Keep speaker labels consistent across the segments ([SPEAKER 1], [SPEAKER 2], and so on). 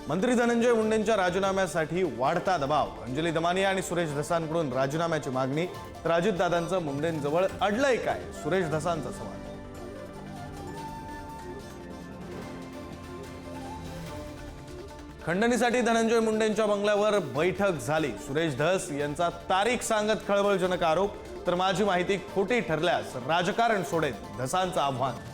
[SPEAKER 1] मंत्री धनंजय मुंडेंच्या राजीनाम्यासाठी वाढता दबाव। अंजली दमानिया आणि सुरेश धसांकडून राजीनाम्याची मागणी, तर अजितदादांचं मुंडेंजवळ अडलंय काय? सुरेश धसांचा सवाल। खंडणीसाठी धनंजय मुंडेंच्या बंगल्यावर बैठक झाली। सुरेश धस यांचा तारीख सांगत खळबळजनक आरोप, तर माझी माहिती खोटी ठरल्यास राजकारण सोडेल, धसांचं आव्हान।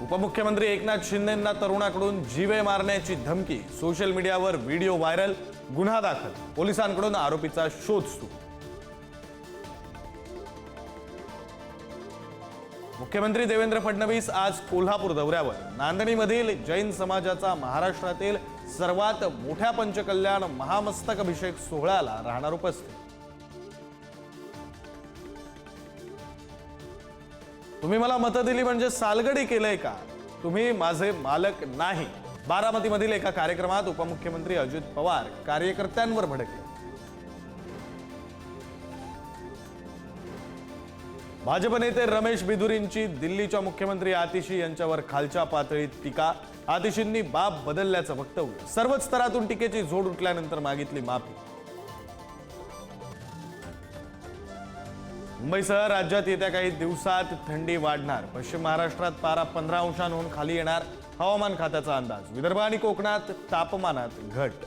[SPEAKER 1] उपमुख्यमंत्री एकनाथ शिंदेंना तरुणाकडून जीवे मारण्याची धमकी, सोशल मीडियावर व्हिडिओ व्हायरल, गुन्हा दाखल, पोलिसांकडून आरोपीचा शोध सुरू। मुख्यमंत्री देवेंद्र फडणवीस आज कोल्हापूर दौऱ्यावर। नांदणीमधील जैन समाजाचा महाराष्ट्रातील सर्वात मोठ्या पंचकल्याण महामस्तक अभिषेक सोहळ्याला राहणार उपस्थित। तुम्ही मला मतं दिली म्हणजे सालगडी केलंय का? तुम्ही माझे मालक नाही। बारामतीमधील एका कार्यक्रमात उपमुख्यमंत्री अजित पवार कार्यकर्त्यांवर भडकले। भाजप नेते रमेश बिधुरींची दिल्लीच्या मुख्यमंत्री आतिशी यांच्यावर खालच्या पातळीत टीका। आतिशींनी बाब बदलल्याचं वक्तव्य, सर्वच स्तरातून टीकेची झोड उठल्यानंतर मागितली माफी। मुंबईसह राज्यात येत्या काही दिवसात थंडी वाढणार। पश्चिम महाराष्ट्रात पारा 15 अंशांहून खाली येणार, हवामान खात्याचा अंदाज। विदर्भ आणि कोकणात तापमानात घट।